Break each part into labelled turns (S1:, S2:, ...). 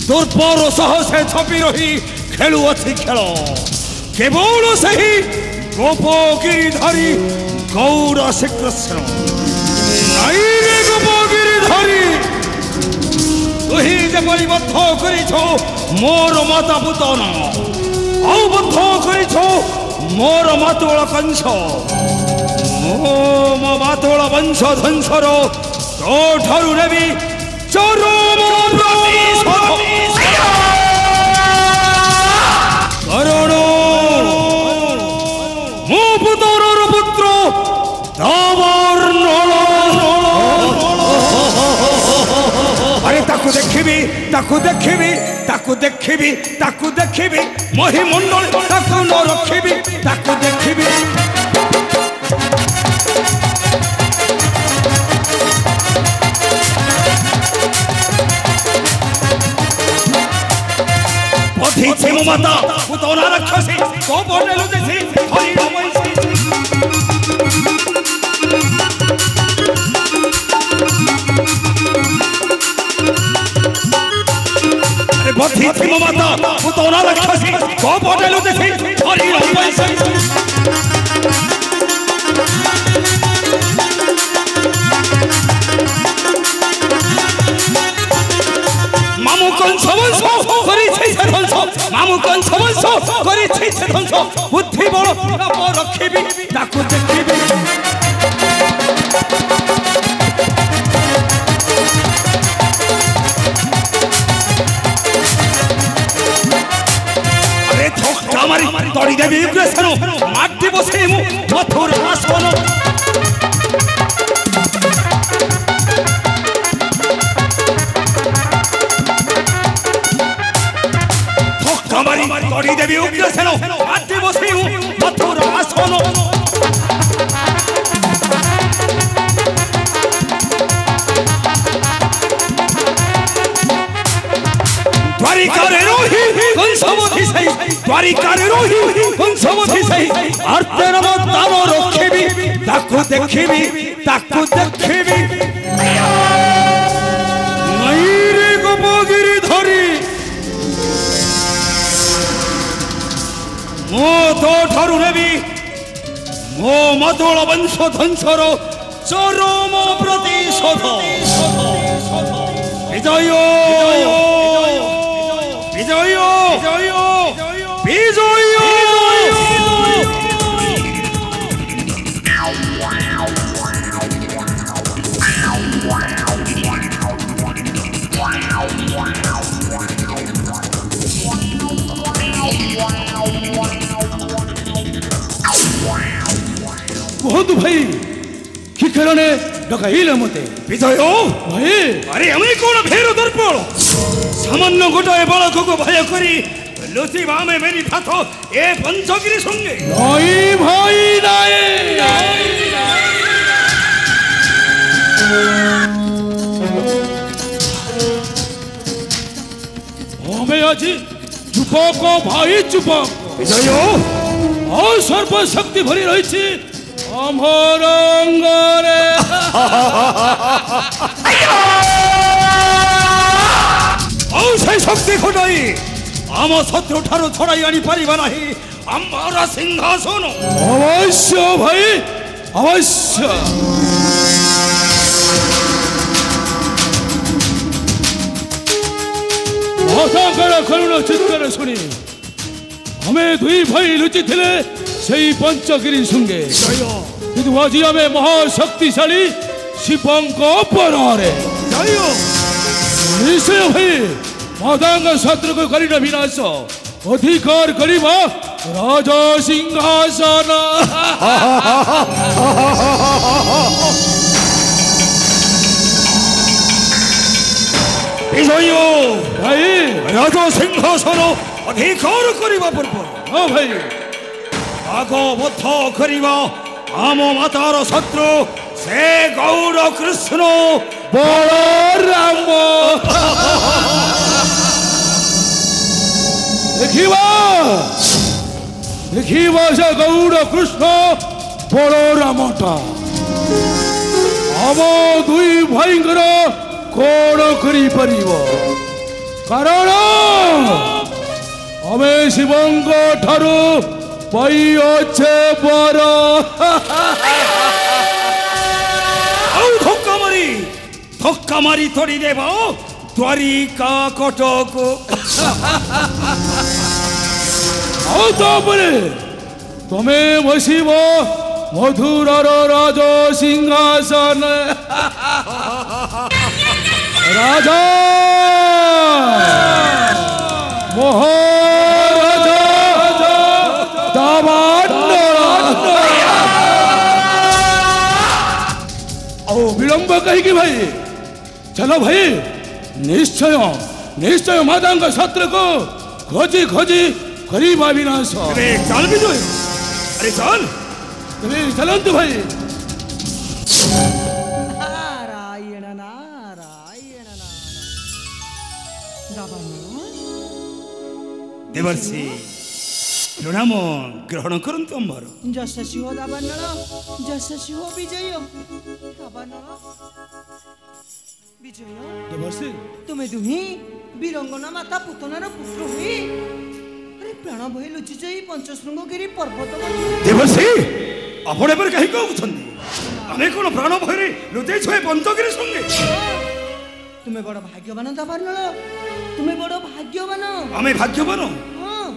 S1: दुर्पर साहसे छपी रही खेलुअछि खेल केवल सही गोपगिरिधारी गौर श्रीकृष्ण नाई रे गोपगिरिधारी तुही जेपरि बद्ध करिछ मोर माता पुतना औ बद्ध करिछ मोर मातोळ कंस मो मातोळ वंश धंसर तो ठारु नेबी चरम करण मो पुत्रर पुत्र दावर अरे ताकू देखिबी महिमंडल ताकू न रखिबी ताकू देखिबी पथी मो माता पुतना राक्षसी गोपने लुटेसी हरि रमैसी अरे पथी मो माता पुतना राक्षसी गोपने लुटेसी हरि रमैसी मामू कंस वंश मामू कंस वंश ध्वंस बुद्धि बल रखिबी ताकू देखिबी अरे थोक्का मारी तड़ी देवी उग्रसेन माटी बसे मु मथुर आसन तड़ी देवी उग्रसेन माटी बसे मथुर आसन द्वारिकारे रोहि कंसवधि सही अर्तेन दान रखिबी ताकू देखिबी नाई रे गोपगिरिधारी मो तो ठारु नेबी मो मातोळ वंश धंसर चरम प्रतिशोध विजय विजय विजय कहतु भाई कि खेलने डकाइले मते विजय भाई अरे हमें कौन भेर दर्पण सामान्य गोटाए बालक को भय करी लुचि बामे मेरी थाथो ए पंचगिरी संगे नहीं भाई नहीं हमें आज चुपक भाई चुपक विजय और सर्वशक्ति भरी रही अमर अंगरे और से शक्ति खटाई आम शत्रु ठारू छड़ाई आनी पारिबा नाही अमर सिंहासन अवश्य भाई अवश्य महासागर करुण चित्तर सुनी हमें दुई भाई लुचि थिले सेई पंचगिरी सुंगे किंतु आज आमे महाशक्तिशाली शिवंक परारे ବିଜୟ
S2: ନିଶ୍ଚୟ ଭାଇ ମଦଙ୍ଗ ଶତ୍ରୁକୁ କରିର ବିନାଶ ଅଧିକାର କରିବା ରାଜ ସିଂହାସନ
S1: ବିଜୟ
S2: ଭାଇ
S1: ରାଜ ସିଂହାସନ ଅଧିକାର କରିବା ପୂର୍ବରୁ
S2: ହଁ ଭାଇ
S1: ଭାଗବତ କରିବା ଆମ ମାତାର ଶତ୍ରୁ ସେ ଗୌର କୃଷ୍ଣ
S2: ବଳରାମ ଦେଖିବା ଦେଖିବା ସେ ଗୌଡ଼ କୃଷ୍ଣ ବଳରାମଟା ଆମ ଦୁଇ ଭାଇଙ୍କର କଣ କରିପାରିବ କାରଣ ଆମେ ଶିବଙ୍କ ଠାରୁ ପାଇଅଛେ ବର
S1: ଆଉ ଧକ୍କା ମାରି ତୋଡ଼ି ଦେବ ଦ୍ୱାରିକା କଟକୁ
S2: ଆଉ ତାପରେ ତମେ ବସିବ ମଧୁରର ରାଜ ସିଂହାସନ ରାଜା ମହାରାଜା ଆଉ ବିଳମ୍ବ କାହିଁକି ଭାଇ ଚାଲ ଭାଇ ନିଶ୍ଚୟ ନିଶ୍ଚୟ ମାତାଙ୍କ ଶତ୍ରୁକୁ ଖୋଜି ଖୋଜି କରିବା ବିନାଶ
S1: ଚାଲ ବିଜୟ ଆରେ ଚାଲ
S2: ତେବେ ଚାଲନ୍ତୁ ଭାଇ
S3: नारायण नारायण
S1: देवर्षि प्रणाम ग्रहण करंतु अम्बर
S3: यशस्वी हो दावानल यशस्वी हो विजय दावानल विजय
S2: देवर्षि
S3: तुम्हें दुही वीरंगना माता पुतनार पुत्र हुई अरे प्राण भय लुचि जाई पंचशृंगगिरी पर्वत
S1: देवर्षि आपण एबर कहि कहउछन्ती आमे कोन प्राण भय लुचै छय पंचगिरी संगे
S3: तुम्हें बड़ भाग्यवान दावानल तुम्हें बड़ भाग्यवान
S1: आमे भाग्यवान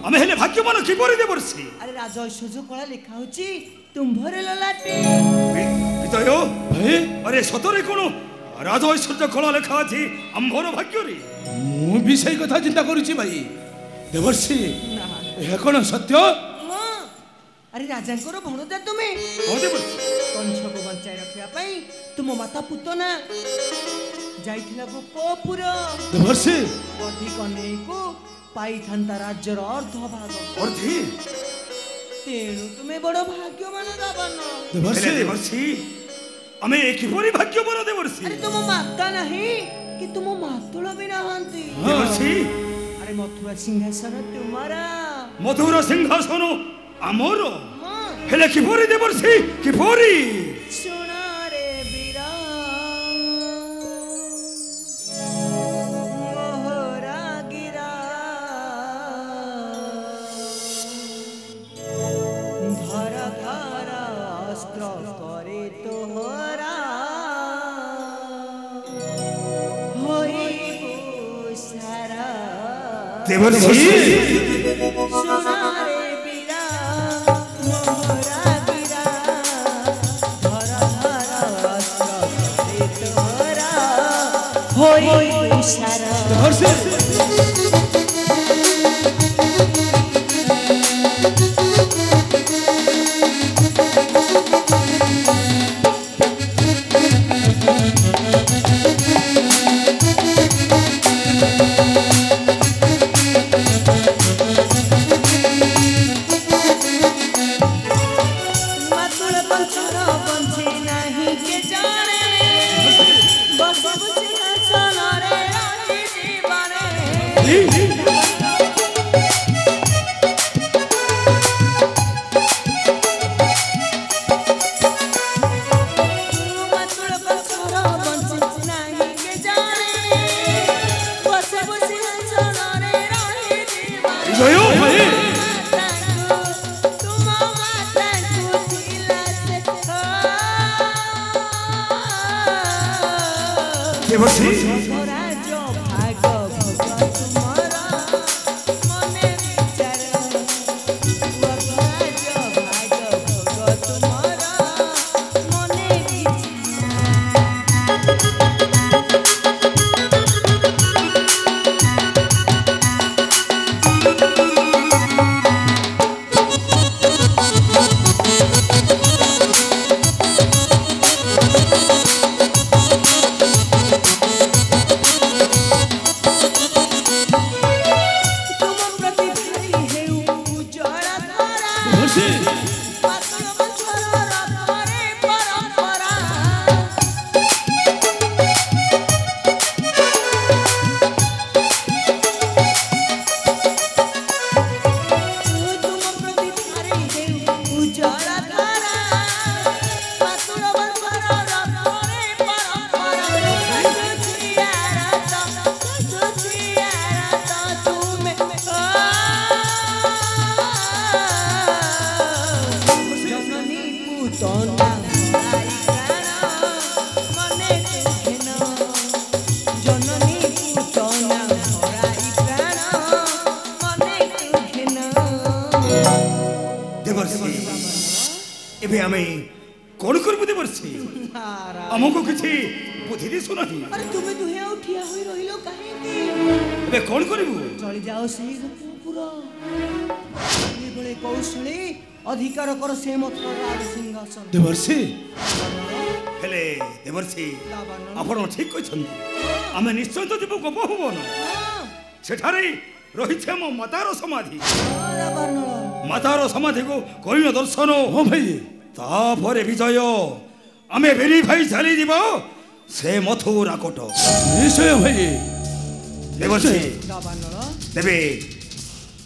S1: आमे हेले भाग्यवान कि परि देवर्षि
S3: अरे राज ऐश्वर्य कला लिखा होची तुम्भरे ललाटे
S1: विजय
S2: भाई
S1: अरे सतरे कोन राज ऐश्वर्य कला लेखा अछि आम्भर भाग्य रे
S2: ମୁଁ ବି ସେଇ କଥା ଚିନ୍ତା କରୁଛି ଭାଇ ଦେବର୍ଷି ଏହା କ'ଣ ସତ୍ୟ
S3: हाँ अरे राजांकर भणजा तुम्हें
S1: हो देवर्षि
S3: कंछको बंचाई रखिया पई तुम माता पुतना जाइथिला गोपपुर
S2: देवर्षि
S3: बधी कन्हई को पाई थांता राज्यर अर्ध भाग
S1: अर्धि
S3: तेणु तुम्हें बड़ भाग्यवान दावान
S2: देवर्षि
S1: देवर्षि आमे कि परि भाग्यवान देवर्षि
S3: अरे तुम माता नहीं कि तुम मातुल भी नहांती
S1: देवर्षि
S3: अरे मथुरा सिंहासन तुम्हारा
S1: मधुर सिंहासन आमर
S3: हाँ
S1: हेले कि परि देवर्षि कि परि
S3: सुना रे बीरा मोहरा गिरा धरा धरा अस्त्र करे तोहरा होइबो सारा
S1: देवर्षि
S3: सुना रे बीरा मोहरा गिरा धरा धरा अस्त्र करे तोहरा होइबो सारा
S2: देवर्षि
S3: मातुल पंचर बंची नहीं के जाने बस बुझ ना रे रानी दीवाने मातुल पंचर बंची नहीं के जाने बस बुझ ना रे रानी दीवाने
S1: विजय भाई
S3: तुम माता को दिला से
S1: देवर्षि
S3: राज भाग तुम्हारा मने विचार राज भाग तुम्हारा मने विचार जननी पूतना भराई प्राण मने तुघेन
S1: देवर्षि एबे आमे कोन करबु देवर्षि
S3: नारायण
S1: हमको किछि बुद्धि दिसु नाही
S3: अरे तुम्हें दुहे उठिया होई रहिलो काहे की
S1: एबे कोन करबु
S3: चली जाओ सेही गोपुर ये बळे कौशली अधिकार कर से मथुरा राज सिंहासन
S2: देवर्षि
S1: हेले देवर्षि आपण ठीक कहिछन आमे निश्चय तो जीव गोप भवन सेठारे रहिछे मो मातार समाधि मातार समाधि को करिनो दर्शन
S2: हो भाई
S1: तापरे विजय आमे भेरी भाई चली जीव से मथुरा कोट
S2: निश्चय भाई
S1: देवर्षि देबे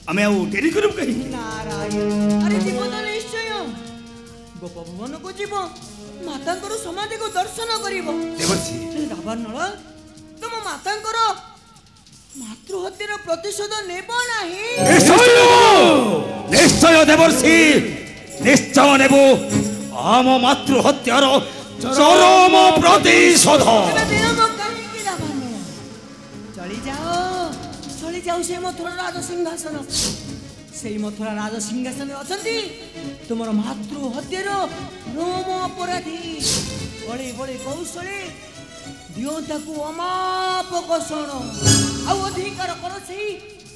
S1: आमे आउ डेरी करब कहि
S3: नारायण अरे जीव तो निश्चय गोप भवन को जीव मातांकर समाधि को दर्शन करिवो
S1: देवर्षि
S3: रावणल तुम मातांकर मातृहत्यार प्रतिशोध नेबो नाही
S1: निश्चय निश्चय देवर्षि निश्चय नेबो आम मातृहत्यार चरम प्रतिशोध
S3: चली जाओ से मथुरा राज सिंहासन से मथुरा राज सिंहासन अछंती तुमर मातृहत्यार रोम अपराधी बड़े बड़े कौशले दियो ताकू अमाप कषण आ अधिकार कर से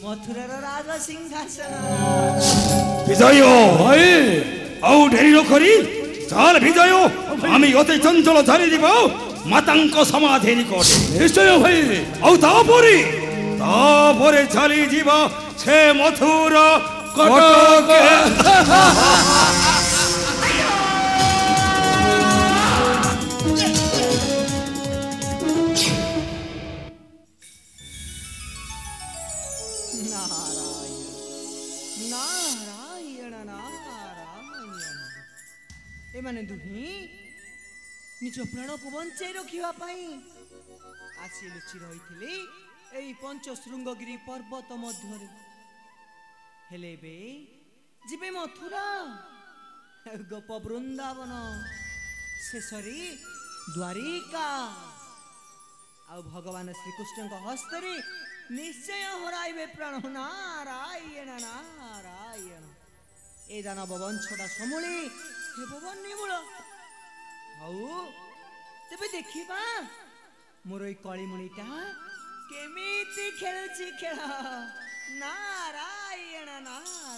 S3: मथुरा राज सिंहासन
S1: विजय भाई आउ ढेरी न करी चाल विजय आमी अति चंचल धरी দিব मातांक समाधि निकट
S2: निश्चय भाई
S1: आउ तापरे चली जीवा से मथुरा कटक
S3: एमाने दुही निज प्राण को बंचाई रखिबा पाई आसी लुचि रहिथिली एई पंचशृंगगिरी पर्वत मध्यरे हेले बे जिबे मथुरा गोप वृंदावन शेषरी द्वारिका आ भगवान श्री कृष्ण को हस्तरे निश्चय हराइबे प्राण नारायण नारायण ए दानव वंशटा समूले हे भवन निमूल हाउ तेबे देखिबा मोर ए कळीमणिटा केमिति खेलुची खेल नारायण नारायण